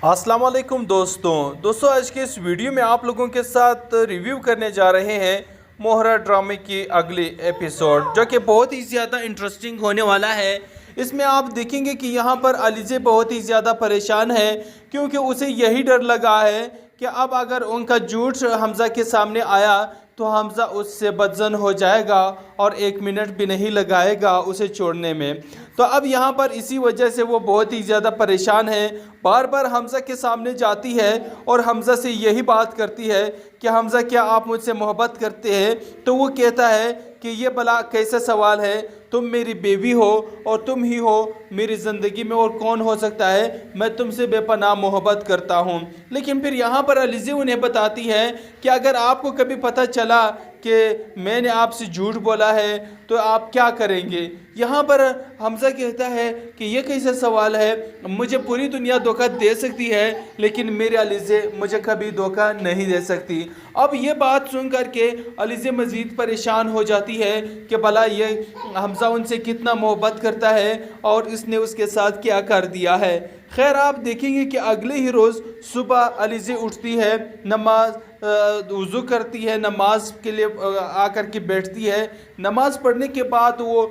अस्सलाम वालेकुम दोस्तों आज के इस वीडियो में आप लोगों के साथ रिव्यू करने जा रहे हैं मोहरा ड्रामे की अगली एपिसोड, जो कि बहुत ही ज़्यादा इंटरेस्टिंग होने वाला है। इसमें आप देखेंगे कि यहाँ पर अलीज़े बहुत ही ज़्यादा परेशान है, क्योंकि उसे यही डर लगा है कि अब अगर उनका झूठ हमज़ा के सामने आया तो हमज़ा उससे बदज़न हो जाएगा और 1 मिनट भी नहीं लगाएगा उसे छोड़ने में। तो अब यहाँ पर इसी वजह से वो बहुत ही ज़्यादा परेशान है। बार बार हमज़ा के सामने जाती है और हमज़ा से यही बात करती है कि हमज़ा, क्या आप मुझसे मोहब्बत करते हैं? तो वो कहता है कि ये भला कैसा सवाल है, तुम मेरी बेबी हो और तुम ही हो मेरी ज़िंदगी में, और कौन हो सकता है, मैं तुमसे बेपनाह मोहब्बत करता हूँ। लेकिन फिर यहाँ पर अलीज़े उन्हें बताती है कि अगर आपको कभी पता चला कि मैंने आपसे झूठ बोला है तो आप क्या करेंगे। यहाँ पर हमज़ा कहता है कि ये कैसा सवाल है, मुझे पूरी दुनिया धोखा दे सकती है लेकिन मेरे अलीज़े मुझे कभी धोखा नहीं दे सकती। अब ये बात सुन करके अलीज़े मज़ीद परेशान हो जाती है कि भला ये हमज़ा उनसे कितना मोहब्बत करता है और इसने उसके साथ क्या कर दिया है। खैर, आप देखेंगे कि अगले ही रोज़ सुबह अलीज़े उठती है, नमाज वज़ू करती है, नमाज के लिए आकर के बैठती है। नमाज पढ़ने के बाद वो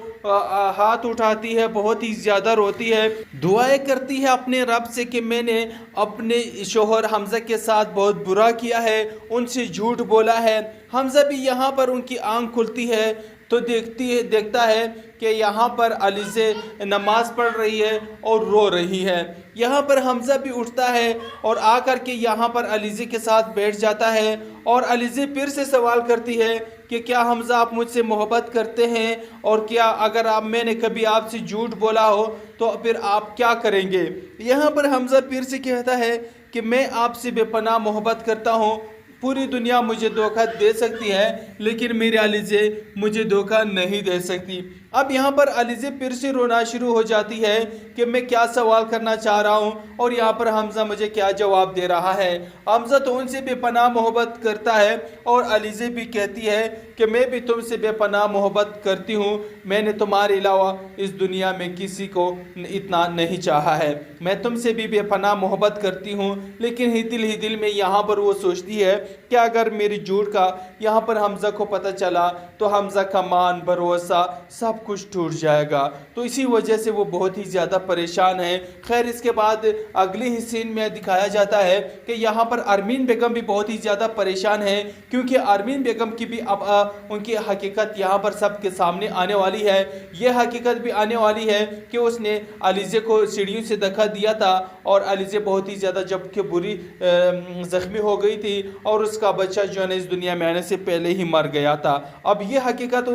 हाथ उठाती है, बहुत ही ज़्यादा रोती है, दुआएं करती है अपने रब से कि मैंने अपने शोहर हमज़ा के साथ बहुत बुरा किया है, उनसे झूठ बोला है। हमज़ा भी यहाँ पर उनकी आंख खुलती है तो देखता है कि यहाँ पर अलीज़े नमाज़ पढ़ रही है और रो रही है। यहाँ पर हमज़ा भी उठता है और आकर के यहाँ पर अलीज़े के साथ बैठ जाता है और अलीज़े फिर से सवाल करती है कि क्या हमज़ा आप मुझसे मोहब्बत करते हैं, और क्या अगर मैंने कभी आपसे झूठ बोला हो तो फिर आप क्या करेंगे। यहाँ पर हमज़ा फिर से कहता है कि मैं आपसे बेपनाह मोहब्बत करता हूँ, पूरी दुनिया मुझे धोखा दे सकती है लेकिन मेरे अलीज़े मुझे धोखा नहीं दे सकती। अब यहाँ पर अलीज़े फिर से रोना शुरू हो जाती है कि मैं क्या सवाल करना चाह रहा हूँ और यहाँ पर हमज़ा मुझे क्या जवाब दे रहा है। हमज़ा तो उनसे बेपनाह मोहब्बत करता है और अलीज़े भी कहती है कि मैं भी तुमसे बेपनाह मोहब्बत करती हूँ, मैंने तुम्हारे अलावा इस दुनिया में किसी को इतना नहीं चाहा है, मैं तुमसे भी बेपनाह मोहब्बत करती हूँ। लेकिन ही दिल में यहाँ पर वो सोचती है कि अगर मेरी झूठ का यहाँ पर हमज़ा को पता चला तो हमज़ा का मान भरोसा सब कुछ टूट जाएगा। तो इसी वजह से वो बहुत ही ज़्यादा परेशान है। खैर, इसके बाद अगले ही सीन में दिखाया जाता है कि यहाँ पर अरमीन बेगम भी बहुत ही ज़्यादा परेशान है, क्योंकि अरमीन बेगम की भी अब उनकी हकीकत यहाँ पर सबके सामने आने वाली है। ये हकीकत भी आने वाली है कि उसने अलीज़े को सीढ़ियों से धक्का दिया था और अलीज़े बहुत ही ज़्यादा जबकि बुरी ज़ख्मी हो गई थी और उसका बच्चा जो है इस दुनिया में आने से पहले ही मर गया था। अब ये हकीकत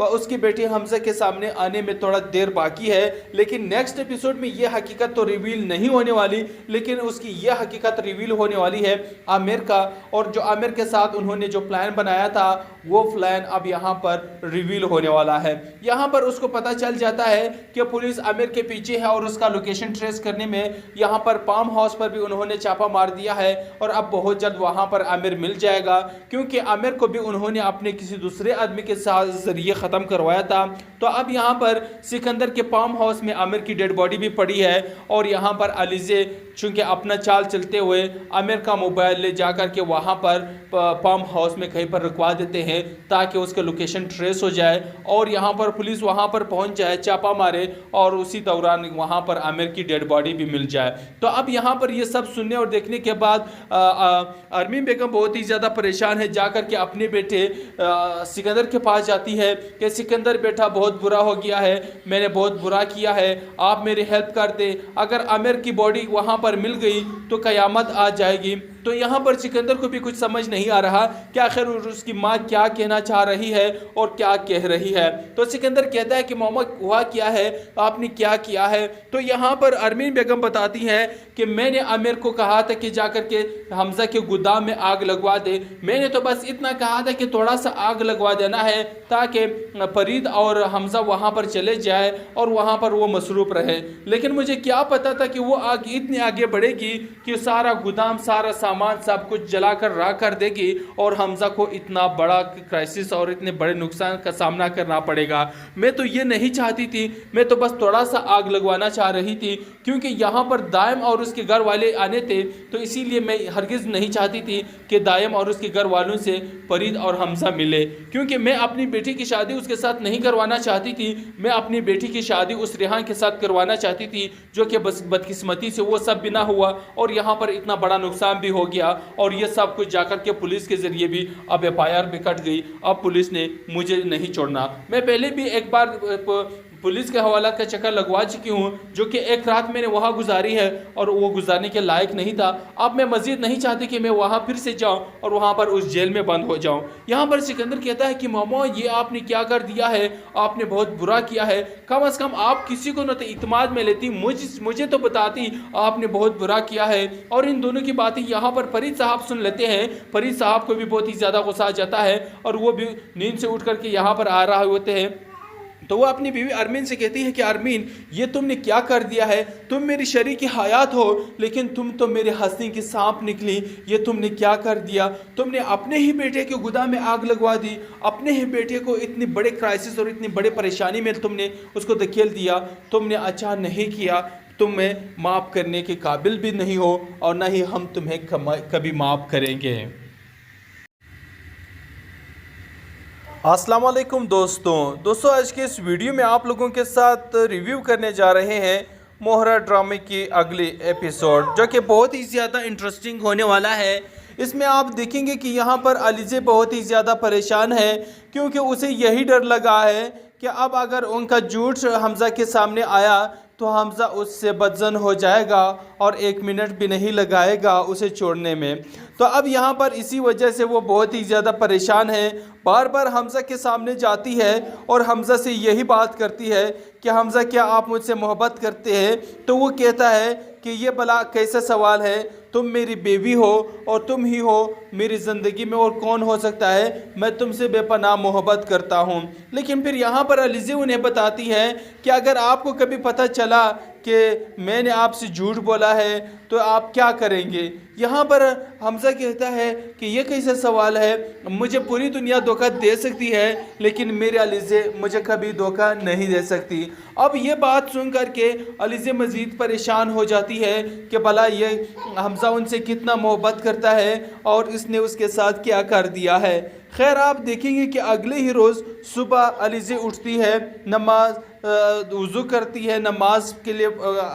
उसके बेटे हमज़ा के सामने आने में थोड़ा देर बाकी है, लेकिन नेक्स्ट एपिसोड में ये हकीकत तो रिवील नहीं होने वाली, लेकिन उसकी ये हकीकत रिवील होने वाली है आमिर का। और जो आमिर के साथ उन्होंने जो प्लान बनाया था वो प्लान अब यहाँ पर रिवील होने वाला है। यहाँ पर उसको पता चल जाता है कि पुलिस आमिर के पीछे है और उसका लोकेशन ट्रेस करने में यहाँ पर पाम हाउस पर भी उन्होंने छापा मार दिया है और अब बहुत जल्द वहाँ पर आमिर मिल जाएगा, क्योंकि आमिर को भी उन्होंने अपने किसी दूसरे आदमी के साथ जरिए ख़त्म करवाया था। तो अब यहाँ पर सिकंदर के पाम हाउस में आमिर की डेड बॉडी भी पड़ी है और यहाँ पर अलीज़े चूँकि अपना चाल चलते हुए आमिर का मोबाइल ले जाकर के वहाँ पर पाम हाउस में कहीं पर रुकवा देते हैं ताकि उसका लोकेशन ट्रेस हो जाए और यहाँ पर पुलिस वहाँ पर पहुँच जाए, छापा मारे और उसी दौरान वहाँ पर आमिर की डेड बॉडी भी मिल जाए। तो अब यहाँ पर ये सब सुनने और देखने के बाद अरमीन बेगम बहुत ही ज़्यादा परेशान है। जाकर के अपने बेटे सिकंदर के पास जाती है कि सिकंदर बेटा बहुत बुरा हो गया है, मैंने बहुत बुरा किया है, आप मेरी हेल्प कर दे, अगर आमिर की बॉडी वहाँ पर मिल गई तो क़यामत आ जाएगी। तो यहाँ पर सिकंदर को भी कुछ समझ नहीं आ रहा कि आखिर उसकी माँ क्या कहना चाह रही है और क्या कह रही है। तो सिकंदर कहता है कि मामा हुआ क्या है, आपने क्या किया है। तो यहाँ पर अरमीन बेगम बताती है कि मैंने आमिर को कहा था कि जाकर के हमज़ा के गोदाम में आग लगवा दे, मैंने तो बस इतना कहा था कि थोड़ा सा आग लगवा देना है ताकि फरीद और हमज़ा वहाँ पर चले जाए और वहाँ पर वो मसरूफ़ रहे। लेकिन मुझे क्या पता था कि वो आग इतनी आगे बढ़ेगी कि सारा गोदाम सारा सामान सब कुछ जलाकर राख कर देगी और हमजा को इतना बड़ा क्राइसिस और इतने बड़े नुकसान का सामना करना पड़ेगा। मैं तो ये नहीं चाहती थी, मैं तो बस थोड़ा सा आग लगवाना चाह रही थी, क्योंकि यहाँ पर दायम और उसके घर वाले आने थे, तो इसीलिए मैं हरगिज़ नहीं चाहती थी कि दायम और उसके घर वालों से फरीद और हमजा मिले, क्योंकि मैं अपनी बेटी की शादी उसके साथ नहीं करवाना चाहती थी। मैं अपनी बेटी की शादी उस रेहान के साथ करवाना चाहती थी, जो कि बस बदकिस्मती से वो सब भी ना हुआ और यहाँ पर इतना बड़ा नुकसान भी हो गया। और ये सब कुछ जाकर के पुलिस के ज़रिए भी अब FIR भी कट गई। अब पुलिस ने मुझे नहीं छोड़ना। मैं पहले भी एक बार पुलिस के हवाला का चक्कर लगवा चुकी हूँ, जो कि एक रात मैंने वहाँ गुजारी है और वो गुजारने के लायक नहीं था। अब मैं मज़ीद नहीं चाहती कि मैं वहाँ फिर से जाऊँ और वहाँ पर उस जेल में बंद हो जाऊँ। यहाँ पर सिकंदर कहता है कि मामा ये आपने क्या कर दिया है, आपने बहुत बुरा किया है। कम से कम आप किसी को न तो इत्मीनान में लेती, मुझे तो बताती आपने बहुत बुरा किया है। और इन दोनों की बातें यहाँ पर फरीद साहब सुन लेते हैं। फरीद साहब को भी बहुत ही ज़्यादा गुस्सा आ जाता है और वो भी नींद से उठ करके यहाँ पर आ रहे होते हैं। तो वो अपनी बीवी अरमीन से कहती है कि अरमीन ये तुमने क्या कर दिया है, तुम मेरी शरीक हयात हो लेकिन तुम तो मेरे हंसी की सांप निकली। ये तुमने क्या कर दिया, तुमने अपने ही बेटे के गुदा में आग लगवा दी, अपने ही बेटे को इतनी बड़े क्राइसिस और इतनी बड़े परेशानी में तुमने उसको धकेल दिया। तुमने अच्छा नहीं किया, तुम्हें माफ़ करने के काबिल भी नहीं हो और ना ही हम तुम्हें कभी माफ़ करेंगे। अस्सलाम वालेकुम दोस्तों आज के इस वीडियो में आप लोगों के साथ रिव्यू करने जा रहे हैं मोहरा ड्रामे की अगली एपिसोड, जो कि बहुत ही ज़्यादा इंटरेस्टिंग होने वाला है। इसमें आप देखेंगे कि यहाँ पर अलीज़े बहुत ही ज़्यादा परेशान है, क्योंकि उसे यही डर लगा है कि अब अगर उनका झूठ हमजा के सामने आया तो हमजा उससे बदजन हो जाएगा और 1 मिनट भी नहीं लगाएगा उसे छोड़ने में। तो अब यहाँ पर इसी वजह से वो बहुत ही ज़्यादा परेशान है। बार बार हमजा के सामने जाती है और हमजा से यही बात करती है कि हमजा क्या आप मुझसे मोहब्बत करते हैं। तो वो कहता है कि ये भला कैसा सवाल है, तुम मेरी बेबी हो और तुम ही हो मेरी ज़िंदगी में और कौन हो सकता है, मैं तुमसे बेपनाह मोहब्बत करता हूँ। लेकिन फिर यहाँ पर अलीज़े उन्हें बताती है कि अगर आपको कभी पता चला कि मैंने आपसे झूठ बोला है तो आप क्या करेंगे। यहाँ पर हमजा कहता है कि ये कैसा सवाल है, मुझे पूरी दुनिया धोखा दे सकती है लेकिन मेरे अलीज़े मुझे कभी धोखा नहीं दे सकती। अब ये बात सुन करके अलीज़े मज़ीद परेशान हो जाती है कि भला ये हमजा उनसे कितना मोहब्बत करता है और इसने उसके साथ क्या कर दिया है। खैर आप देखेंगे कि अगले ही रोज़ सुबह अलीज़े उठती है, नमाज वज़ू करती है, नमाज के लिए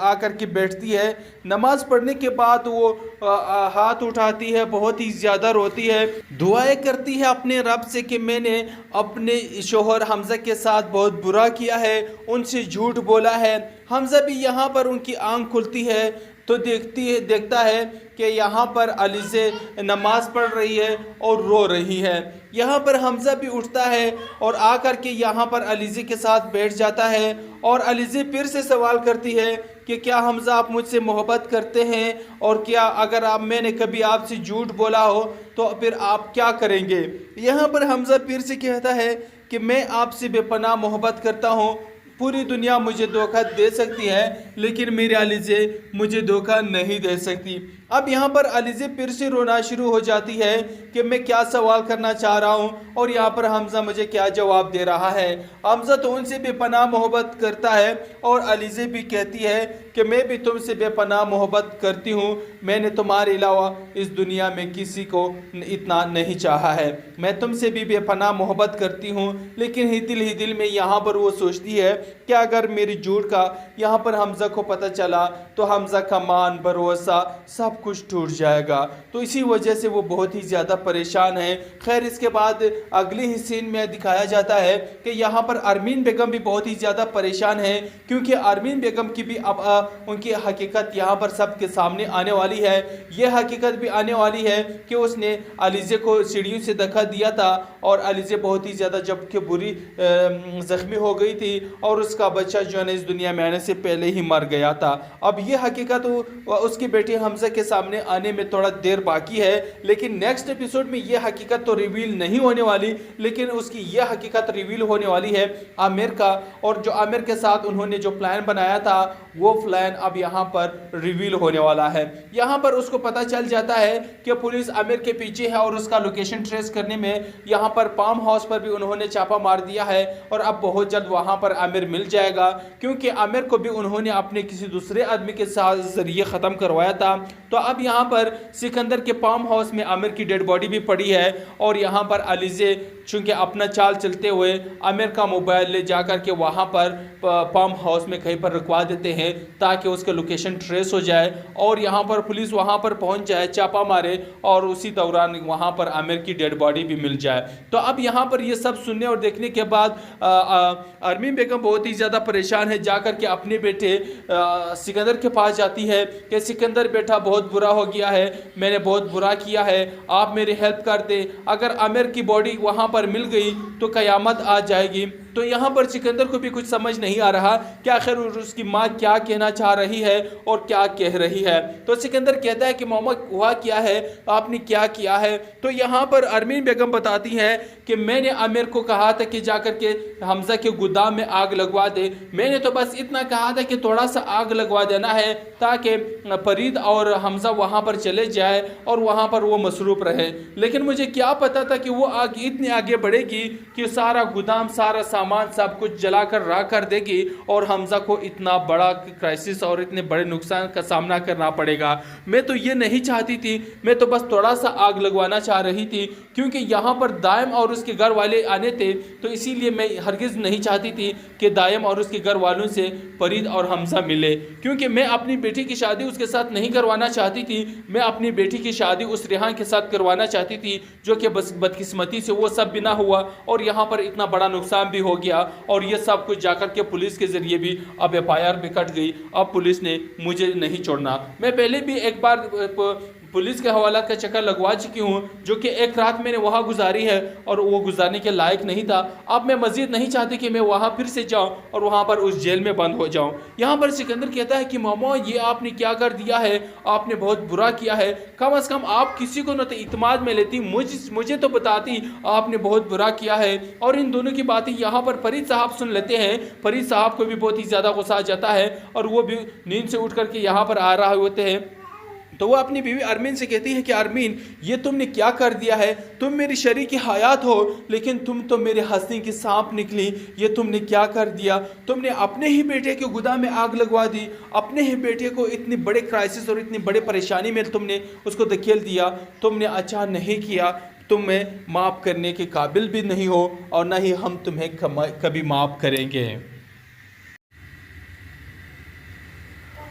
आकर के बैठती है। नमाज पढ़ने के बाद वो हाथ उठाती है, बहुत ही ज़्यादा रोती है, दुआएं करती है अपने रब से कि मैंने अपने शोहर हमजा के साथ बहुत बुरा किया है, उनसे झूठ बोला है। हमजा भी यहाँ पर उनकी आंख खुलती है तो देखता है कि यहाँ पर अलीज़े नमाज़ पढ़ रही है और रो रही है। यहाँ पर हमजा भी उठता है और आकर के यहाँ पर अलीज़े के साथ बैठ जाता है और अलीज़े फिर से सवाल करती है कि क्या हमजा आप मुझसे मोहब्बत करते हैं, और क्या अगर मैंने कभी आपसे झूठ बोला हो तो फिर आप क्या करेंगे। यहाँ पर हमजा फिर से कहता है कि मैं आपसे बेपनाह मोहब्बत करता हूँ, पूरी दुनिया मुझे धोखा दे सकती है लेकिन मेरे अलीज़े मुझे धोखा नहीं दे सकती। अब यहाँ पर अलीज़े फिर से रोना शुरू हो जाती है कि मैं क्या सवाल करना चाह रहा हूँ और यहाँ पर हमजा मुझे क्या जवाब दे रहा है। हमजा तो उनसे बेपनाह मोहब्बत करता है और अलीज़े भी कहती है कि मैं भी तुमसे बेपनाह मोहब्बत करती हूँ, मैंने तुम्हारे अलावा इस दुनिया में किसी को इतना नहीं चाहा है, मैं तुमसे भी बेपनाह मोहब्बत करती हूँ। लेकिन ही दिल में यहाँ पर वो सोचती है कि अगर मेरी झूठ का यहाँ पर हमजा को पता चला तो हमजा का मान भरोसा सब कुछ टूट जाएगा। तो इसी वजह से वो बहुत ही ज़्यादा परेशान है। खैर इसके बाद अगले ही सीन में दिखाया जाता है कि यहाँ पर अरमीन बेगम भी बहुत ही ज़्यादा परेशान है, क्योंकि अरमीन बेगम की भी अब उनकी हकीकत यहाँ पर सबके सामने आने वाली है। यह हकीकत भी आने वाली है कि उसने अलीज़े को सीढ़ियों से धक्का दिया था और अलीज़े बहुत ही ज़्यादा जबकि बुरी ज़ख्मी हो गई थी और और उसका बच्चा जो है ना इस दुनिया में आने से पहले ही मर गया था। अब ये हकीकत उसकी बेटी हमजा के सामने आने में थोड़ा देर बाकी है, लेकिन नेक्स्ट एपिसोड में ये हकीकत तो रिवील नहीं होने वाली, लेकिन उसकी ये हकीकत रिवील होने वाली है आमिर का। और जो आमिर के साथ उन्होंने जो प्लान बनाया था वो प्लान अब यहाँ पर रिवील होने वाला है। यहाँ पर उसको पता चल जाता है कि पुलिस आमिर के पीछे है और उसका लोकेशन ट्रेस करने में यहाँ पर फार्म हाउस पर भी उन्होंने छापा मार दिया है और अब बहुत जल्द वहाँ पर आमिर मिल जाएगा, क्योंकि आमिर को भी उन्होंने अपने किसी दूसरे आदमी के साथ जरिए ख़त्म करवाया था। तो अब यहाँ पर सिकंदर के फार्म हाउस में आमिर की डेड बॉडी भी पड़ी है और यहाँ पर अलीज़े चूँकि अपना चाल चलते हुए आमिर का मोबाइल ले जाकर के वहाँ पर फार्म हाउस में कहीं पर रुकवा देते हैं ताकि उसके लोकेशन ट्रेस हो जाए और यहाँ पर पुलिस वहाँ पर पहुँच जाए, छापा मारे और उसी दौरान वहाँ पर आमिर की डेड बॉडी भी मिल जाए। तो अब यहाँ पर ये सब सुनने और देखने के बाद अरमीन बेगम बहुत ही ज़्यादा परेशान है, जाकर के अपने बेटे सिकंदर के पास जाती है कि सिकंदर बेटा बहुत बुरा हो गया है, मैंने बहुत बुरा किया है, आप मेरी हेल्प कर दे, अगर आमिर की बॉडी वहाँ पर मिल गई तो कयामत आ जाएगी। तो यहाँ पर सिकंदर को भी कुछ समझ नहीं आ रहा कि आखिर उसकी माँ क्या कहना चाह रही है और क्या कह रही है। तो सिकंदर कहता है कि मामा हुआ क्या है, आपने क्या किया है। तो यहाँ पर अरमीन बेगम बताती हैं कि मैंने आमिर को कहा था कि जाकर के हमजा के गोदाम में आग लगवा दे, मैंने तो बस इतना कहा था कि थोड़ा सा आग लगवा देना है ताकि फरीद और हमजा वहाँ पर चले जाए और वहाँ पर वो मसरूफ़ रहे, लेकिन मुझे क्या पता था कि वो आग इतनी आगे बढ़ेगी कि सारा गोदाम सारा सामान सब कुछ जलाकर राख कर देगी और हमजा को इतना बड़ा क्राइसिस और इतने बड़े नुकसान का सामना करना पड़ेगा। मैं तो ये नहीं चाहती थी, मैं तो बस थोड़ा सा आग लगवाना चाह रही थी, क्योंकि यहाँ पर दायम और उसके घर वाले आने थे, तो इसीलिए मैं हरगिज़ नहीं चाहती थी कि दायम और उसके घर वालों से फरीद और हमजा मिले, क्योंकि मैं अपनी बेटी की शादी उसके साथ नहीं करवाना चाहती थी। मैं अपनी बेटी की शादी उस रेहान के साथ करवाना चाहती थी, जो कि बस बदकिस्मती से वो सब भी ना हुआ और यहाँ पर इतना बड़ा नुकसान भी हो गया और ये सब कुछ जाकर के पुलिस के जरिए भी अब एफआईआर भी कट गई। अब पुलिस ने मुझे नहीं छोड़ना। मैं पहले भी एक बार पुलिस के हवाला का चक्कर लगवा चुकी हूँ, जो कि एक रात मैंने वहाँ गुजारी है और वो गुजारने के लायक नहीं था। अब मैं मज़ीद नहीं चाहती कि मैं वहाँ फिर से जाऊँ और वहाँ पर उस जेल में बंद हो जाऊँ। यहाँ पर सिकंदर कहता है कि मामा ये आपने क्या कर दिया है, आपने बहुत बुरा किया है, कम से कम आप किसी को न तो इत्मीनान में लेती, मुझे तो बताती आपने बहुत बुरा किया है। और इन दोनों की बातें यहाँ पर फरीद साहब सुन लेते हैं। फरीद साहब को भी बहुत ही ज़्यादा गुस्सा आ जाता है और वो भी नींद से उठ करके यहाँ पर आ रहे होते हैं। तो वो अपनी बीवी अरमीन से कहती है कि अरमीन ये तुमने क्या कर दिया है, तुम मेरी शरीकी हयात हो लेकिन तुम तो मेरे हंसने की सांप निकली, ये तुमने क्या कर दिया, तुमने अपने ही बेटे के गोदाम में आग लगवा दी, अपने ही बेटे को इतनी बड़े क्राइसिस और इतनी बड़े परेशानी में तुमने उसको धकेल दिया, तुमने अच्छा नहीं किया, तुम्हें माफ़ करने के काबिल भी नहीं हो और ना ही हम तुम्हें कभी माफ़ करेंगे।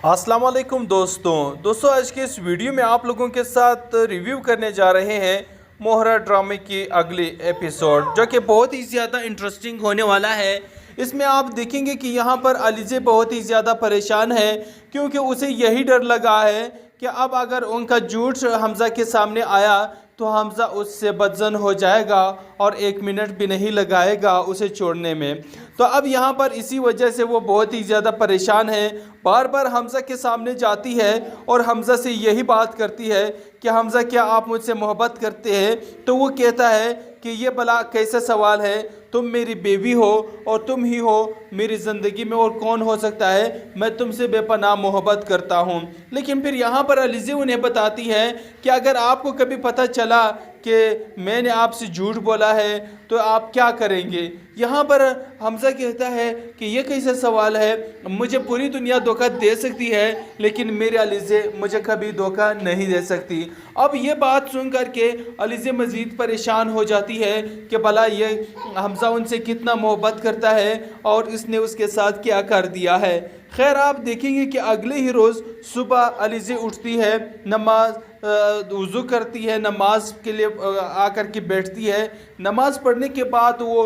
अस्सलाम वालेकुम दोस्तों आज के इस वीडियो में आप लोगों के साथ रिव्यू करने जा रहे हैं मोहरा ड्रामे की अगली एपिसोड, जो कि बहुत ही ज़्यादा इंटरेस्टिंग होने वाला है। इसमें आप देखेंगे कि यहाँ पर अलीज़े बहुत ही ज़्यादा परेशान है, क्योंकि उसे यही डर लगा है कि अब अगर उनका झूठ हमजा के सामने आया तो हमजा उससे बदजन हो जाएगा और 1 मिनट भी नहीं लगाएगा उसे छोड़ने में। तो अब यहाँ पर इसी वजह से वो बहुत ही ज़्यादा परेशान है, बार बार हमजा के सामने जाती है और हमजा से यही बात करती है कि हमजा क्या आप मुझसे मोहब्बत करते हैं। तो वो कहता है कि ये भला कैसा सवाल है, तुम मेरी बेबी हो और तुम ही हो मेरी ज़िंदगी में और कौन हो सकता है, मैं तुमसे बेपनाह मोहब्बत करता हूँ। लेकिन फिर यहाँ पर अलीज़े उन्हें बताती है कि अगर आपको कभी पता चला कि मैंने आपसे झूठ बोला है तो आप क्या करेंगे। यहाँ पर हमजा कहता है कि ये कैसा सवाल है, मुझे पूरी दुनिया धोखा दे सकती है लेकिन मेरे अलीज़े मुझे कभी धोखा नहीं दे सकती। अब ये बात सुन करके अलीज़े मज़ीद परेशान हो जाती है कि भला ये हमजा उनसे कितना मोहब्बत करता है और इसने उसके साथ क्या कर दिया है। खैर आप देखेंगे कि अगले ही रोज़ सुबह अलीज़े उठती है, नमाज वज़ू करती है, नमाज के लिए आकर के बैठती है। नमाज पढ़ने के बाद वो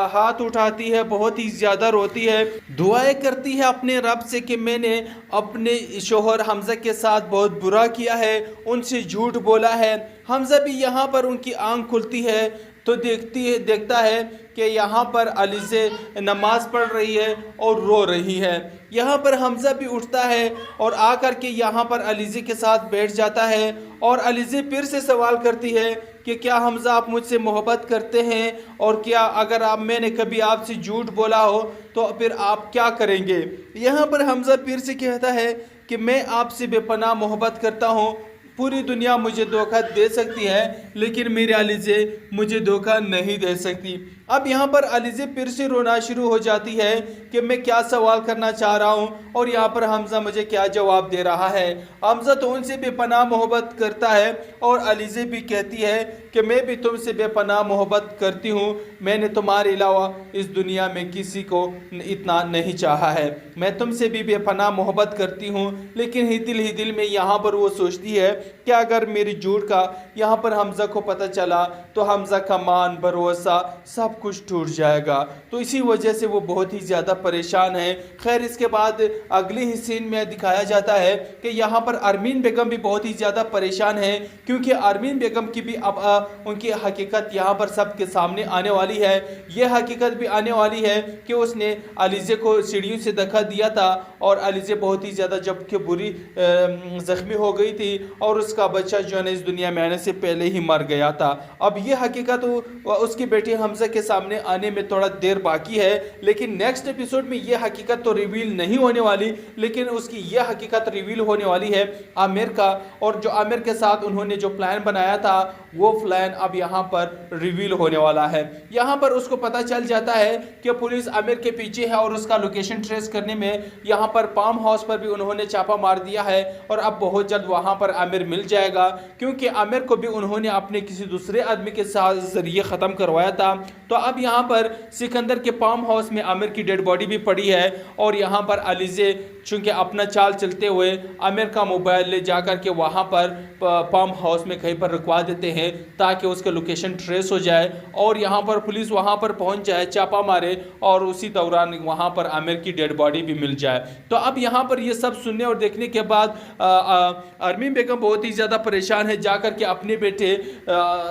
हाथ उठाती है, बहुत ही ज़्यादा रोती है, दुआएं करती है अपने रब से कि मैंने अपने शोहर हमजा के साथ बहुत बुरा किया है, उनसे झूठ बोला है। हमजा भी यहाँ पर उनकी आंख खुलती है तो देखता है कि यहाँ पर अलीज़े नमाज पढ़ रही है और रो रही है। यहाँ पर हमज़ा भी उठता है और आकर के यहाँ पर अलीज़े के साथ बैठ जाता है और अलीज़े फिर से सवाल करती है कि क्या हमज़ा आप मुझसे मोहब्बत करते हैं, और क्या अगर मैंने कभी आपसे झूठ बोला हो तो फिर आप क्या करेंगे। यहाँ पर हमज़ा फिर से कहता है कि मैं आपसे बेपनाह मोहब्बत करता हूँ, पूरी दुनिया मुझे धोखा दे सकती है लेकिन मेरे अलीज़े मुझे धोखा नहीं दे सकती। अब यहाँ पर अलीज़े फिर से रोना शुरू हो जाती है कि मैं क्या सवाल करना चाह रहा हूँ और यहाँ पर हमज़ा मुझे क्या जवाब दे रहा है। हमज़ा तो उनसे बेपनाह मोहब्बत करता है और अलीज़े भी कहती है कि मैं भी तुमसे बेपनाह मोहब्बत करती हूँ, मैंने तुम्हारे अलावा इस दुनिया में किसी को इतना नहीं चाहा है, मैं तुमसे भी बेपनाह मोहब्बत करती हूँ। लेकिन ही दिल में यहाँ पर वो सोचती है कि अगर मेरी झूठ का यहाँ पर हमज़ा को पता चला तो हमज़ा का मान भरोसा सब कुछ टूट जाएगा। तो इसी वजह से वो बहुत ही ज़्यादा परेशान है। खैर इसके बाद अगले ही सीन में दिखाया जाता है कि यहाँ पर अरमीन बेगम भी बहुत ही ज़्यादा परेशान है, क्योंकि अरमीन बेगम की भी अब उनकी हकीकत यहाँ पर सबके सामने आने वाली है। ये हकीकत भी आने वाली है कि उसने अलीज़े को सीढ़ियों से धक्का दिया था और अलीज़े बहुत ही ज़्यादा जबकि बुरी ज़ख्मी हो गई थी और उसका बच्चा जो है ना इस दुनिया में आने से पहले ही मर गया था। अब ये हकीकत उसके बेटे हमज़ा के सामने आने में थोड़ा देर बाकी है, लेकिन नेक्स्ट एपिसोड में ये हकीकत तो रिवील नहीं होने वाली, लेकिन उसकी ये हकीकत रिवील होने वाली है आमिर का। और जो आमिर के साथ उन्होंने जो प्लान बनाया था वो प्लान अब यहाँ पर रिवील होने वाला है। यहाँ पर उसको पता चल जाता है कि पुलिस आमिर के पीछे है और उसका लोकेशन ट्रेस करने में यहाँ पर पाम हाउस पर भी उन्होंने छापा मार दिया है और अब बहुत जल्द वहाँ पर आमिर मिल जाएगा, क्योंकि आमिर को भी उन्होंने अपने किसी दूसरे आदमी के साथ जरिए ख़त्म करवाया था। तो अब यहाँ पर सिकंदर के पाम हाउस में आमिर की डेड बॉडी भी पड़ी है और यहाँ पर अलीज़े चूँकि अपना चाल चलते हुए आमिर का मोबाइल ले जाकर के वहाँ पर पाम हाउस में कहीं पर रुकवा देते हैं ताकि उसका लोकेशन ट्रेस हो जाए और यहाँ पर पुलिस वहाँ पर पहुँच जाए, छापा मारे और उसी दौरान वहाँ पर आमिर की डेड बॉडी भी मिल जाए। तो अब यहाँ पर ये सब सुनने और देखने के बाद अरमीन बेगम बहुत ही ज़्यादा परेशान है, जाकर के अपने बेटे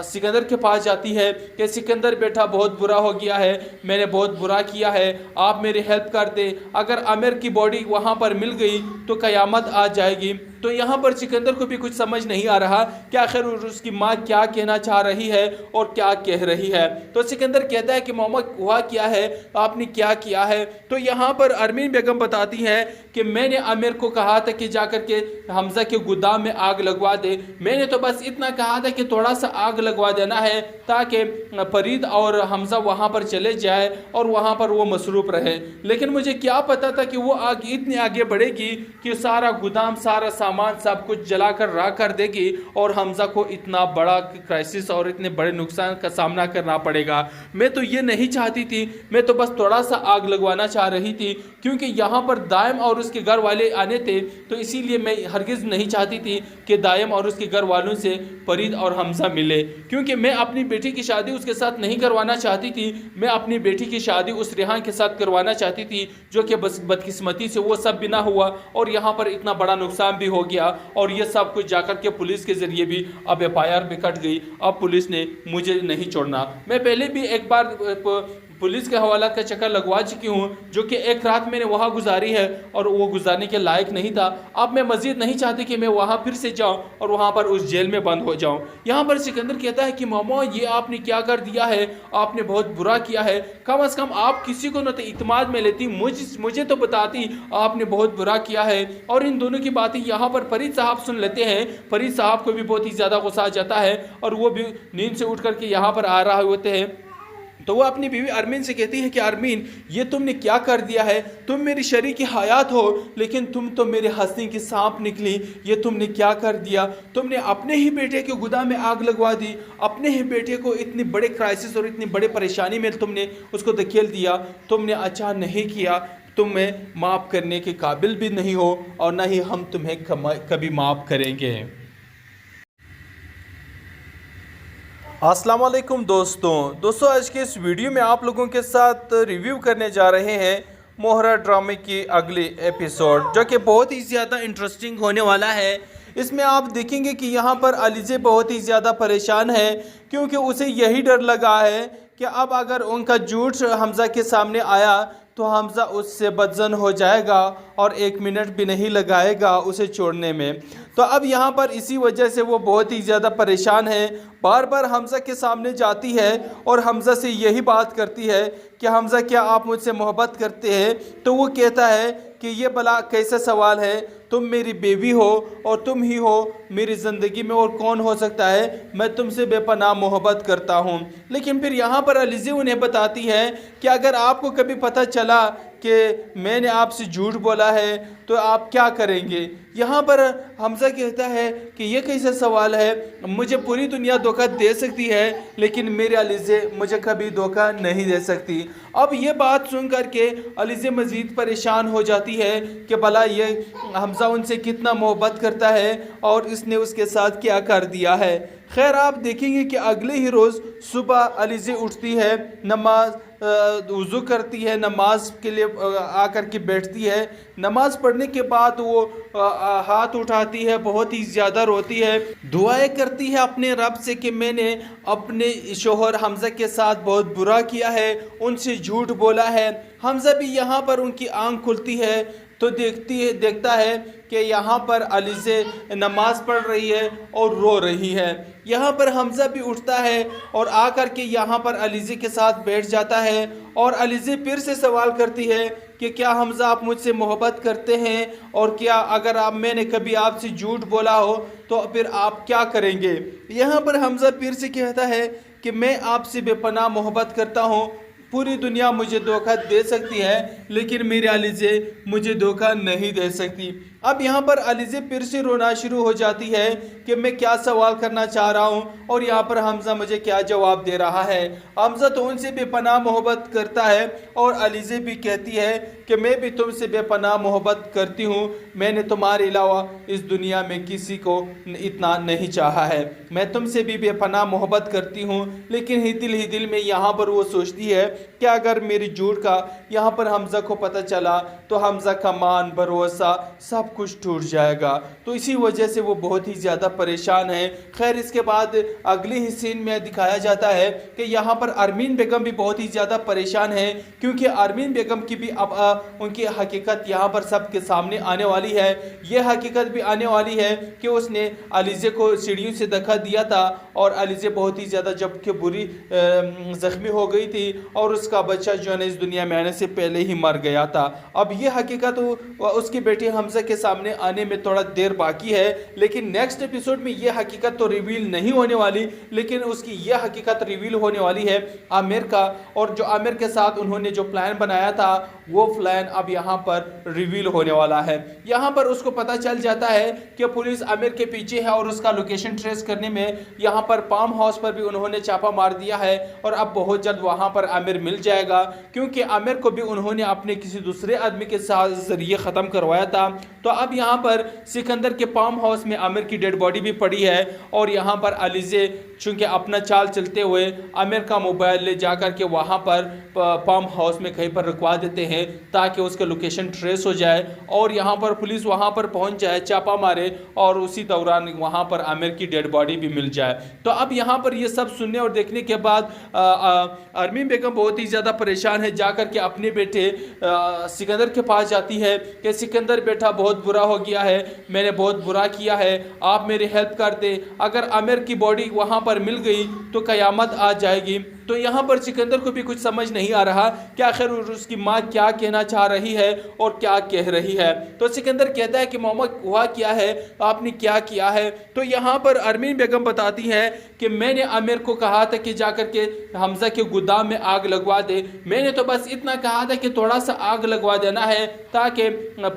सिकंदर के पास जाती है कि सिकंदर बेटा बहुत बुरा हो गया है, मैंने बहुत बुरा किया है, आप मेरी हेल्प कर दे, अगर आमिर की बॉडी वहाँ पर मिल गई तो क़यामत आ जाएगी। तो यहाँ पर सिकंदर को भी कुछ समझ नहीं आ रहा कि आखिर उसकी माँ क्या कहना चाह रही है और क्या कह रही है। तो सिकंदर कहता है कि मामा हुआ क्या है, आपने क्या किया है। तो यहाँ पर अरमीन बेगम बताती है कि मैंने आमिर को कहा था कि जाकर के हमज़ा के गोदाम में आग लगवा दे, मैंने तो बस इतना कहा था कि थोड़ा सा आग लगवा देना है ताकि फरीद और हमज़ा वहाँ पर चले जाए और वहाँ पर वो मसरूफ़ रहे, लेकिन मुझे क्या पता था कि वो आग इतनी आगे बढ़ेगी कि सारा गोदाम सारा सामान सब कुछ जलाकर राख कर देगी और हमज़ा को इतना बड़ा क्राइसिस और इतने बड़े नुकसान का सामना करना पड़ेगा। मैं तो ये नहीं चाहती थी, मैं तो बस थोड़ा सा आग लगवाना चाह रही थी, क्योंकि यहाँ पर दायम और उसके घर वाले आने थे, तो इसीलिए मैं हरगिज़ नहीं चाहती थी कि दायम और उसके घर वालों से फरीद और हमज़ा मिले, क्योंकि मैं अपनी बेटी की शादी उसके साथ नहीं करवाना चाहती थी। मैं अपनी बेटी की शादी उस रेहान के साथ करवाना चाहती थी जो कि बस बदकिस्मती से वो सब भी ना हुआ और यहाँ पर इतना बड़ा नुकसान भी हो गया और ये सब कुछ जाकर के पुलिस के ज़रिए भी अब FIR भी कट गई। अब पुलिस ने मुझे नहीं छोड़ना। मैं पहले भी एक बार पुलिस के हवाला का चक्कर लगवा चुकी हूँ, जो कि एक रात मैंने वहाँ गुजारी है और वो गुजारने के लायक नहीं था। अब मैं मज़ीद नहीं चाहती कि मैं वहाँ फिर से जाऊँ और वहाँ पर उस जेल में बंद हो जाऊँ। यहाँ पर सिकंदर कहता है कि मामा ये आपने क्या कर दिया है, आपने बहुत बुरा किया है, कम से कम आप किसी को न तो इत्मीनान में लेती, मुझे तो बताती आपने बहुत बुरा किया है। और इन दोनों की बातें यहाँ पर फरीद साहब सुन लेते हैं। फरीद साहब को भी बहुत ही ज़्यादा गुस्सा आ जाता है और वो भी नींद से उठ करके यहाँ पर आ रहे होते हैं। तो वो अपनी बीवी अरमीन से कहती है कि अरमीन ये तुमने क्या कर दिया है, तुम मेरी शरीक हयात हो लेकिन तुम तो मेरे हंसने की सांप निकली, ये तुमने क्या कर दिया, तुमने अपने ही बेटे के गोदाम में आग लगवा दी, अपने ही बेटे को इतनी बड़े क्राइसिस और इतनी बड़े परेशानी में तुमने उसको धकेल दिया, तुमने अच्छा नहीं किया, तुम्हें माफ़ करने के काबिल भी नहीं हो और ना ही हम तुम्हें कभी माफ़ करेंगे। अस्सलाम वालेकुम दोस्तों आज के इस वीडियो में आप लोगों के साथ रिव्यू करने जा रहे हैं मोहरा ड्रामे की अगली एपिसोड, जो कि बहुत ही ज़्यादा इंटरेस्टिंग होने वाला है। इसमें आप देखेंगे कि यहाँ पर अलीज़े बहुत ही ज़्यादा परेशान है, क्योंकि उसे यही डर लगा है कि अब अगर उनका झूठ हमज़ा के सामने आया तो हमज़ा उससे बदज़न हो जाएगा और 1 मिनट भी नहीं लगाएगा उसे छोड़ने में। तो अब यहाँ पर इसी वजह से वो बहुत ही ज़्यादा परेशान है, बार बार हमज़ा के सामने जाती है और हमज़ा से यही बात करती है कि हमज़ा क्या आप मुझसे मोहब्बत करते हैं? तो वो कहता है कि ये भला कैसा सवाल है, तुम मेरी बेबी हो और तुम ही हो मेरी ज़िंदगी में, और कौन हो सकता है, मैं तुमसे बेपनाह मोहब्बत करता हूँ। लेकिन फिर यहाँ पर अलीज़े उन्हें बताती है कि अगर आपको कभी पता चला कि मैंने आपसे झूठ बोला है तो आप क्या करेंगे? यहाँ पर हमज़ा कहता है कि ये कैसा सवाल है, मुझे पूरी दुनिया धोखा दे सकती है लेकिन मेरे अलीज़े मुझे कभी धोखा नहीं दे सकती। अब ये बात सुन कर के अलीज़े मज़ीद परेशान हो जाती है कि भला ये हमज़ा उनसे कितना मोहब्बत करता है और इसने उसके साथ क्या कर दिया है। खैर आप देखेंगे कि अगले ही रोज़ सुबह अलीज़े उठती है, नमाज वज़ू करती है, नमाज के लिए आकर के बैठती है। नमाज पढ़ने के बाद वो हाथ उठाती है, बहुत ही ज़्यादा रोती है, दुआएं करती है अपने रब से कि मैंने अपने शोहर हमज़ा के साथ बहुत बुरा किया है, उनसे झूठ बोला है। हमज़ा भी यहाँ पर उनकी आंख खुलती है तो देखता है कि यहाँ पर अलीज़े नमाज़ पढ़ रही है और रो रही है। यहाँ पर हमज़ा भी उठता है और आकर के यहाँ पर अलीज़े के साथ बैठ जाता है और अलीज़े फिर से सवाल करती है कि क्या हमज़ा आप मुझसे मोहब्बत करते हैं, और क्या अगर मैंने कभी आपसे झूठ बोला हो तो फिर आप क्या करेंगे? यहाँ पर हमज़ा फिर से कहता है कि मैं आपसे बेपनाह मोहब्बत करता हूँ, पूरी दुनिया मुझे धोखा दे सकती है लेकिन मेरे अलीज़े मुझे धोखा नहीं दे सकती। अब यहाँ पर अलीज़े फिर से रोना शुरू हो जाती है कि मैं क्या सवाल करना चाह रहा हूँ और यहाँ पर हमज़ा मुझे क्या जवाब दे रहा है। हमज़ा तो उनसे बेपनाह मोहब्बत करता है और अलीज़े भी कहती है कि मैं भी तुमसे बेपनाह मोहब्बत करती हूँ, मैंने तुम्हारे अलावा इस दुनिया में किसी को इतना नहीं चाहा है, मैं तुमसे भी बेपनाह मोहब्बत करती हूँ। लेकिन ही दिल में यहाँ पर वो सोचती है कि अगर मेरी झूठ का यहाँ पर हमज़ा को पता चला तो हमज़ा का मान भरोसा सब कुछ टूट जाएगा। तो इसी वजह से वो बहुत ही ज़्यादा परेशान है। खैर इसके बाद अगले ही सीन में दिखाया जाता है कि यहाँ पर अरमीन बेगम भी बहुत ही ज़्यादा परेशान है, क्योंकि अरमीन बेगम की भी अब उनकी हकीकत यहाँ पर सबके सामने आने वाली है। ये हकीकत भी आने वाली है कि उसने अलीज़े को सीढ़ियों से धक्का दिया था और अलीज़े बहुत ही ज़्यादा जबकि बुरी ज़ख्मी हो गई थी और उसका बच्चा जो है इस दुनिया में आने से पहले ही मर गया था। अब ये हकीकत उसके बेटे हमज़ा के सामने आने में थोड़ा देर बाकी है, लेकिन नेक्स्ट एपिसोड में ये हकीकत तो रिवील नहीं होने वाली, लेकिन उसकी ये हकीकत रिवील होने वाली है आमिर का। और जो आमिर के साथ उन्होंने जो प्लान बनाया था वो प्लान अब यहाँ पर रिवील होने वाला है। यहाँ पर उसको पता चल जाता है कि पुलिस आमिर के पीछे है और उसका लोकेशन ट्रेस करने में यहाँ पर फार्म हाउस पर भी उन्होंने छापा मार दिया है और अब बहुत जल्द वहाँ पर आमिर मिल जाएगा, क्योंकि आमिर को भी उन्होंने अपने किसी दूसरे आदमी के साथ जरिए ख़त्म करवाया था। तो अब यहाँ पर सिकंदर के फार्म हाउस में आमिर की डेड बॉडी भी पड़ी है और यहाँ पर अलीज़े चूँकि अपना चाल चलते हुए आमिर का मोबाइल ले जाकर के वहाँ पर फार्म हाउस में कहीं पर रुकवा देते हैं ताकि उसका लोकेशन ट्रेस हो जाए और यहाँ पर पुलिस वहाँ पर पहुँच जाए, छापा मारे और उसी दौरान वहाँ पर आमिर की डेड बॉडी भी मिल जाए। तो अब यहाँ पर ये सब सुनने और देखने के बाद अरमीन बेगम बहुत ही ज़्यादा परेशान है, जाकर के अपने बेटे सिकंदर के पास जाती है कि सिकंदर बेटा बहुत बुरा हो गया है, मैंने बहुत बुरा किया है, आप मेरी हेल्प कर दे, अगर आमिर की बॉडी वहाँ पर मिल गई तो क़यामत आ जाएगी। तो यहाँ पर सिकंदर को भी कुछ समझ नहीं आ रहा कि आखिर उसकी माँ क्या कहना चाह रही है और क्या कह रही है। तो सिकंदर कहता है कि मोहम्मद हुआ क्या है, आपने क्या किया है? तो यहाँ पर अरमीन बेगम बताती है कि मैंने आमिर को कहा था कि जाकर के हमज़ा के गोदाम में आग लगवा दे, मैंने तो बस इतना कहा था कि थोड़ा सा आग लगवा देना है ताकि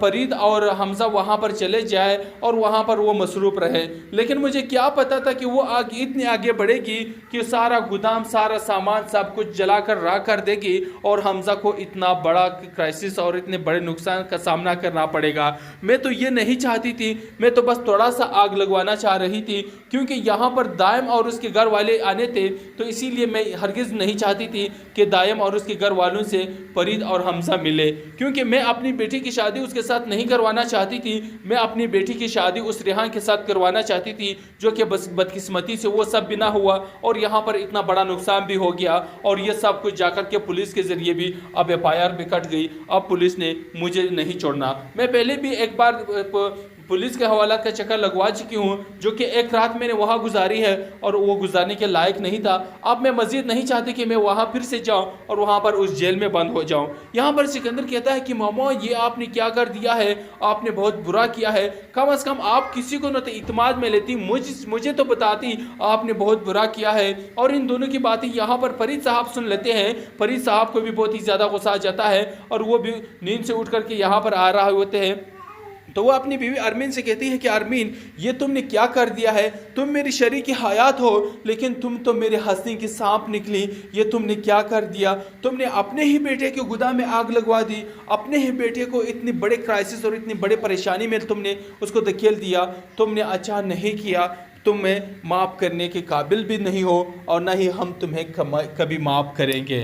फरीद और हमज़ा वहाँ पर चले जाए और वहाँ पर वो मसरूफ़ रहे, लेकिन मुझे क्या पता था कि वो आग इतनी आगे बढ़ेगी कि सारा गोदाम सारा सामान सब कुछ जलाकर राख कर देगी और हमजा को इतना बड़ा क्राइसिस और इतने बड़े नुकसान का सामना करना पड़ेगा। मैं तो ये नहीं चाहती थी, मैं तो बस थोड़ा सा आग लगवाना चाह रही थी, क्योंकि यहाँ पर दायम और उसके घर वाले आने थे, तो इसीलिए मैं हरगिज़ नहीं चाहती थी कि दायम और उसके घर वालों से फरीद और हमजा मिले, क्योंकि मैं अपनी बेटी की शादी उसके साथ नहीं करवाना चाहती थी। मैं अपनी बेटी की शादी उस रेहान के साथ करवाना चाहती थी, जो कि बस बदकिस्मती से वो सब भी ना हुआ और यहाँ पर इतना बड़ा नुकसान भी हो गया। और ये सब कुछ जाकर के पुलिस के ज़रिए भी अब FIR भी कट गई। अब पुलिस ने मुझे नहीं छोड़ना। मैं पहले भी एक बार पुलिस के हवाला का चक्कर लगवा चुकी हूँ, जो कि एक रात मैंने वहाँ गुजारी है और वो गुजारने के लायक नहीं था। अब मैं मज़ीद नहीं चाहती कि मैं वहाँ फिर से जाऊँ और वहाँ पर उस जेल में बंद हो जाऊँ। यहाँ पर सिकंदर कहता है कि मामा ये आपने क्या कर दिया है, आपने बहुत बुरा किया है, कम अज़ कम आप किसी को न तो इत्मीनान में लेती, मुझे तो बताती आपने बहुत बुरा किया है। और इन दोनों की बातें यहाँ पर फरीद साहब सुन लेते हैं। फरीद साहब को भी बहुत ही ज़्यादा गुस्सा आ जाता है और वो भी नींद से उठ करके यहाँ पर आ रहे होते हैं। तो वो अपनी बीवी अरमीन से कहती है कि अरमीन ये तुमने क्या कर दिया है, तुम मेरी शरीकी हयात हो लेकिन तुम तो मेरे हंसने की सांप निकली। ये तुमने क्या कर दिया, तुमने अपने ही बेटे के गुदा में आग लगवा दी, अपने ही बेटे को इतनी बड़े क्राइसिस और इतनी बड़े परेशानी में तुमने उसको धकेल दिया। तुमने अच्छा नहीं किया, तुम्हें माफ़ करने के काबिल भी नहीं हो और ना ही हम तुम्हें कभी माफ़ करेंगे।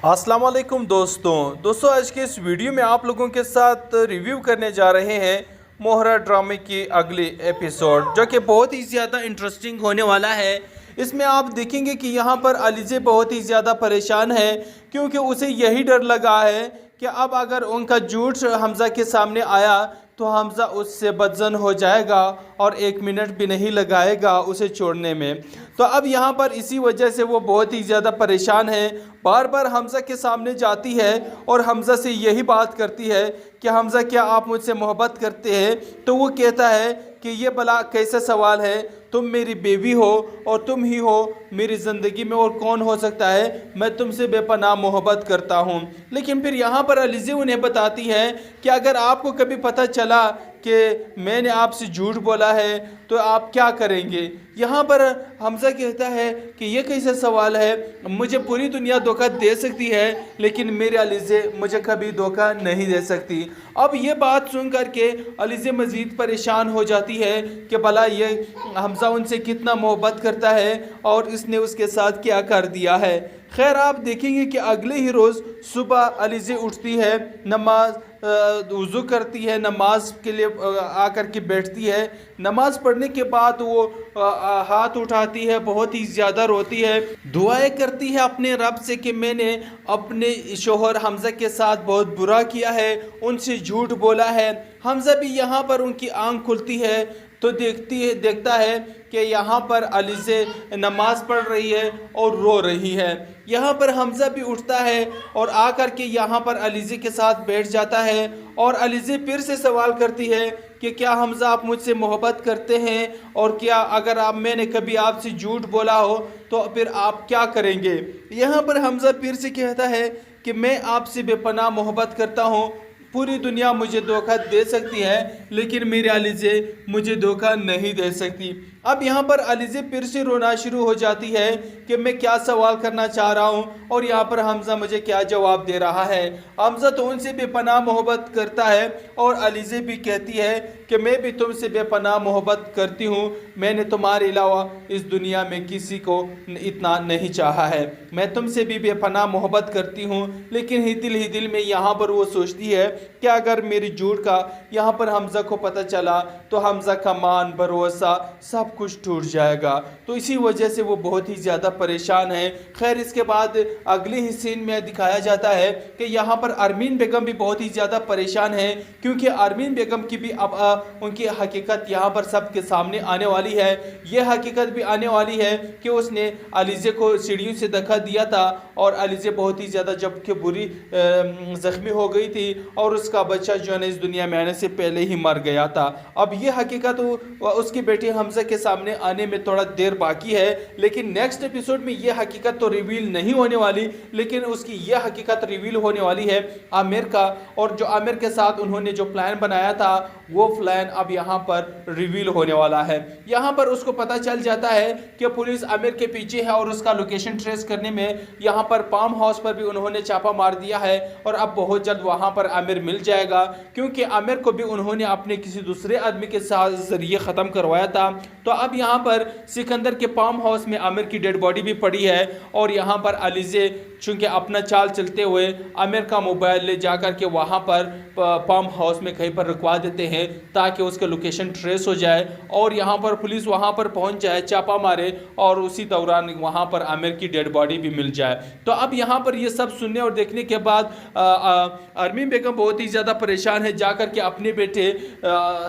अस्सलाम वालेकुम दोस्तों आज के इस वीडियो में आप लोगों के साथ रिव्यू करने जा रहे हैं मोहरा ड्रामे के अगले एपिसोड, जो कि बहुत ही ज़्यादा इंटरेस्टिंग होने वाला है। इसमें आप देखेंगे कि यहाँ पर अलीज़े बहुत ही ज़्यादा परेशान है, क्योंकि उसे यही डर लगा है कि अब अगर उनका झूठ हमजा के सामने आया तो हमजा उससे बदजन हो जाएगा और 1 मिनट भी नहीं लगाएगा उसे छोड़ने में। तो अब यहाँ पर इसी वजह से वो बहुत ही ज़्यादा परेशान है। बार बार हमजा के सामने जाती है और हमजा से यही बात करती है कि हमजा क्या आप मुझसे मोहब्बत करते हैं? तो वो कहता है कि ये भला कैसा सवाल है, तुम मेरी बेबी हो और तुम ही हो मेरी ज़िंदगी में, और कौन हो सकता है, मैं तुमसे बेपनाह मोहब्बत करता हूँ। लेकिन फिर यहाँ पर अलीज़े उन्हें बताती है कि अगर आपको कभी पता चला कि मैंने आपसे झूठ बोला है तो आप क्या करेंगे। यहाँ पर हमजा कहता है कि ये कैसा सवाल है, मुझे पूरी दुनिया धोखा दे सकती है लेकिन मेरे अलीज़े मुझे कभी धोखा नहीं दे सकती। अब ये बात सुन करके अलीज़े मज़ीद परेशान हो जाती है कि भला ये हमजा उनसे कितना मोहब्बत करता है और इसने उसके साथ क्या कर दिया है। खैर आप देखेंगे कि अगले ही रोज़ सुबह अलीज़े उठती है, नमाज वज़ू करती है, नमाज के लिए आकर के बैठती है। नमाज पढ़ने के बाद वो हाथ उठाती है, बहुत ही ज़्यादा रोती है, दुआएं करती है अपने रब से कि मैंने अपने शोहर हमजा के साथ बहुत बुरा किया है, उनसे झूठ बोला है। हमजा भी यहाँ पर उनकी आंख खुलती है तो देखता है कि यहाँ पर अलीज़े नमाज़ पढ़ रही है और रो रही है। यहाँ पर हमजा भी उठता है और आकर के यहाँ पर अलीज़े के साथ बैठ जाता है और अलीज़े फिर से सवाल करती है कि क्या हमजा आप मुझसे मोहब्बत करते हैं, और क्या अगर मैंने कभी आपसे झूठ बोला हो तो फिर आप क्या करेंगे। यहाँ पर हमजा फिर से कहता है कि मैं आपसे बेपनाह मोहब्बत करता हूँ, पूरी दुनिया मुझे धोखा दे सकती है लेकिन मेरे अलीज़े मुझे धोखा नहीं दे सकती। अब यहाँ पर अलीज़े फिर से रोना शुरू हो जाती है कि मैं क्या सवाल करना चाह रहा हूँ और यहाँ पर हमजा मुझे क्या जवाब दे रहा है। हमजा तो उनसे बेपनाह मोहब्बत करता है और अलीज़े भी कहती है कि मैं भी तुमसे बेपनाह मोहब्बत करती हूँ, मैंने तुम्हारे अलावा इस दुनिया में किसी को इतना नहीं चाहा है, मैं तुमसे भी बेपनाह मोहब्बत करती हूँ। लेकिन ही दिल में यहाँ पर वो सोचती है कि अगर मेरी झूठ का यहाँ पर हमजा को पता चला तो हमजा का मान भरोसा सब कुछ टूट जाएगा। तो इसी वजह से वो बहुत ही ज़्यादा परेशान है। खैर इसके बाद अगले ही सीन में दिखाया जाता है कि यहाँ पर अरमीन बेगम भी बहुत ही ज़्यादा परेशान है, क्योंकि अरमीन बेगम की भी अब उनकी हकीकत यहाँ पर सबके सामने आने वाली है। ये हकीकत भी आने वाली है कि उसने अलीज़े को सीढ़ियों से धक्का दिया था और अलीज़े बहुत ही ज़्यादा जबकि बुरी ज़ख्मी हो गई थी और उसका बच्चा जो है इस दुनिया में आने से पहले ही मर गया था। अब ये हकीकत उसके बेटे हमजा के सामने आने में थोड़ा देर बाकी है, लेकिन नेक्स्ट एपिसोड में ये हकीकत तो रिवील नहीं होने वाली, लेकिन उसकी ये हकीकत रिवील होने वाली है आमिर का। और जो आमिर के साथ उन्होंने जो प्लान बनाया था वो प्लान अब यहाँ पर रिवील होने वाला है। यहाँ पर उसको पता चल जाता है कि पुलिस आमिर के पीछे है और उसका लोकेशन ट्रेस करने में यहाँ पर फार्म हाउस पर भी उन्होंने छापा मार दिया है और अब बहुत जल्द वहाँ पर आमिर मिल जाएगा, क्योंकि आमिर को भी उन्होंने अपने किसी दूसरे आदमी के साथ जरिए ख़त्म करवाया था। तो अब यहाँ पर सिकंदर के फार्म हाउस में आमिर की डेड बॉडी भी पड़ी है और यहाँ पर अलीज़े चूँकि अपना चाल चलते हुए आमिर का मोबाइल ले जाकर के वहाँ पर फार्म हाउस में कहीं पर रुकवा देते हैं ताकि उसके लोकेशन ट्रेस हो जाए और यहाँ पर पुलिस वहाँ पर पहुँच जाए, छापा मारे और उसी दौरान वहाँ पर आमिर की डेड बॉडी भी मिल जाए। तो अब यहाँ पर ये सब सुनने और देखने के बाद अरमीन बेगम बहुत ही ज़्यादा परेशान है, जाकर के अपने बेटे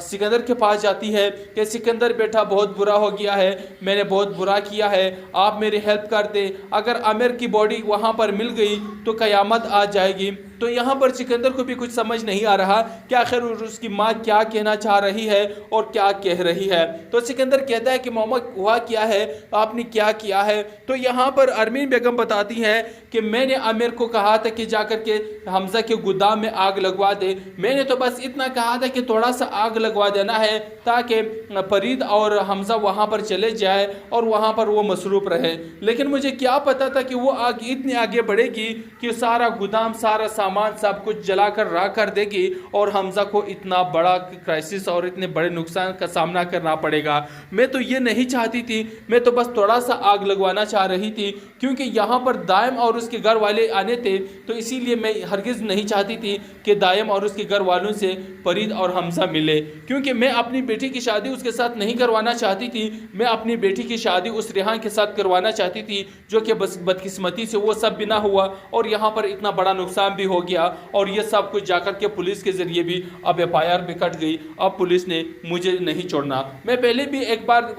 सिकंदर के पास जाती है कि सिकंदर बेटा बहुत बुरा हो गया है, मैंने बहुत बुरा किया है, आप मेरी हेल्प कर दे, अगर आमिर की बॉडी वहाँ पर मिल गई तो क़यामत आ जाएगी। तो यहाँ पर सिकंदर को भी कुछ समझ नहीं आ रहा कि आखिर उसकी माँ क्या कहना चाह रही है और क्या कह रही है। तो सिकंदर कहता है कि मामा हुआ क्या है, आपने क्या किया है। तो यहाँ पर अरमीन बेगम बताती है कि मैंने आमिर को कहा था कि जाकर के हमजा के गोदाम में आग लगवा दे, मैंने तो बस इतना कहा था कि थोड़ा सा आग लगवा देना है ताकि फरीद और हमजा वहाँ पर चले जाए और वहाँ पर वो मसरूफ़ रहे, लेकिन मुझे क्या पता था कि वो आग इतनी आगे बढ़ेगी कि सारा गोदाम सारा सामान सब कुछ जलाकर राख कर देगी और हमजा को इतना बड़ा क्राइसिस और इतने बड़े नुकसान का सामना करना पड़ेगा। मैं तो ये नहीं चाहती थी, मैं तो बस थोड़ा सा आग लगवाना चाह रही थी, क्योंकि यहाँ पर दायम और उसके घर वाले आने थे, तो इसीलिए मैं हरगिज़ नहीं चाहती थी कि दायम और उसके घर वालों से फरीद और हमजा मिले, क्योंकि मैं अपनी बेटी की शादी उसके साथ नहीं करवाना चाहती थी। मैं अपनी बेटी की शादी उस रेहान के साथ करवाना चाहती थी जो कि बस बदकिस्मती से वो सब भी ना हुआ और यहाँ पर इतना बड़ा नुकसान भी हो गया और ये सब कुछ जाकर के पुलिस के ज़रिए भी अब एफआईआर भी कट गई। अब पुलिस ने मुझे नहीं छोड़ना। मैं पहले भी एक बार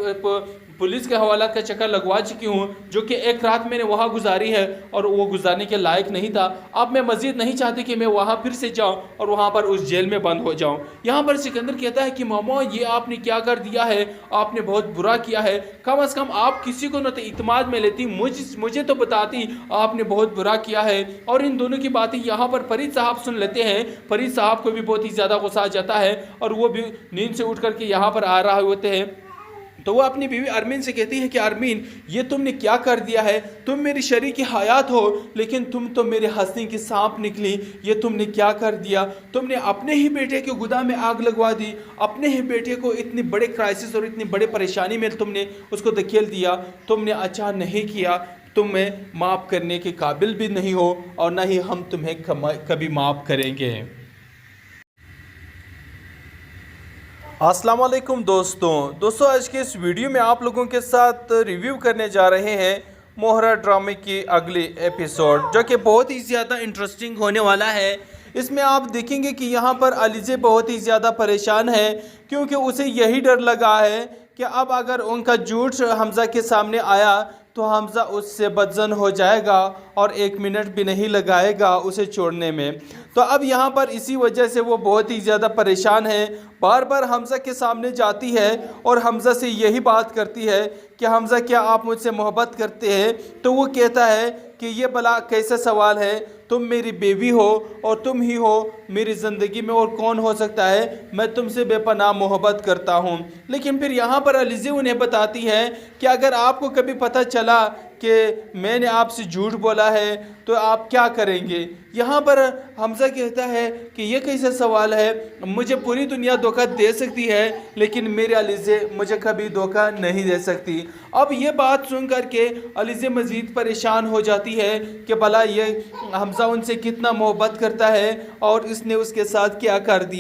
पुलिस के हवाला का चक्कर लगवा चुकी हूँ, जो कि एक रात मैंने वहाँ गुजारी है और वो गुजारने के लायक नहीं था। अब मैं मज़ीद नहीं चाहती कि मैं वहाँ फिर से जाऊँ और वहाँ पर उस जेल में बंद हो जाऊँ। यहाँ पर सिकंदर कहता है कि मामा ये आपने क्या कर दिया है, आपने बहुत बुरा किया है, कम से कम आप किसी को न तो इत्मीनान में लेती, मुझे तो बताती आपने बहुत बुरा किया है। और इन दोनों की बातें यहाँ पर फरीद साहब सुन लेते हैं। फरीद साहब को भी बहुत ही ज़्यादा गुस्सा आ जाता है और वो भी नींद से उठ करके यहाँ पर आ रहे होते हैं। तो वो अपनी बीवी अरमीन से कहती है कि अरमीन ये तुमने क्या कर दिया है, तुम मेरी शरीक हयात हो लेकिन तुम तो मेरे हंसने की सांप निकली, ये तुमने क्या कर दिया, तुमने अपने ही बेटे के गोदाम में आग लगवा दी, अपने ही बेटे को इतनी बड़े क्राइसिस और इतनी बड़े परेशानी में तुमने उसको धकेल दिया, तुमने अच्छा नहीं किया, तुम्हें माफ़ करने के काबिल भी नहीं हो और ना ही हम तुम्हें कभी माफ़ करेंगे। अस्सलाम वालेकुम दोस्तों आज के इस वीडियो में आप लोगों के साथ रिव्यू करने जा रहे हैं मोहरा ड्रामे की अगली एपिसोड, जो कि बहुत ही ज़्यादा इंटरेस्टिंग होने वाला है। इसमें आप देखेंगे कि यहाँ पर अलीज़े बहुत ही ज़्यादा परेशान है, क्योंकि उसे यही डर लगा है कि अब अगर उनका झूठ हमजा के सामने आया तो हमजा उससे बदजन हो जाएगा और 1 मिनट भी नहीं लगाएगा उसे छोड़ने में। तो अब यहाँ पर इसी वजह से वो बहुत ही ज़्यादा परेशान है, बार बार हमजा के सामने जाती है और हमजा से यही बात करती है कि हमजा क्या आप मुझसे मोहब्बत करते हैं। तो वो कहता है कि ये भला कैसा सवाल है, तुम मेरी बेबी हो और तुम ही हो मेरी ज़िंदगी में और कौन हो सकता है, मैं तुमसे बेपनाह मोहब्बत करता हूँ। लेकिन फिर यहाँ पर अलीज़े उन्हें बताती है कि अगर आपको कभी पता चला कि मैंने आपसे झूठ बोला है तो आप क्या करेंगे। यहाँ पर हमजा कहता है कि ये कैसा सवाल है, मुझे पूरी दुनिया धोखा दे सकती है लेकिन मेरे अलीज़े मुझे कभी धोखा नहीं दे सकती। अब ये बात सुन करके अलीज़े मज़ीद परेशान हो जाती है कि भला ये हमजा उनसे कितना मोहब्बत करता है और इसने उसके साथ क्या कर दिया।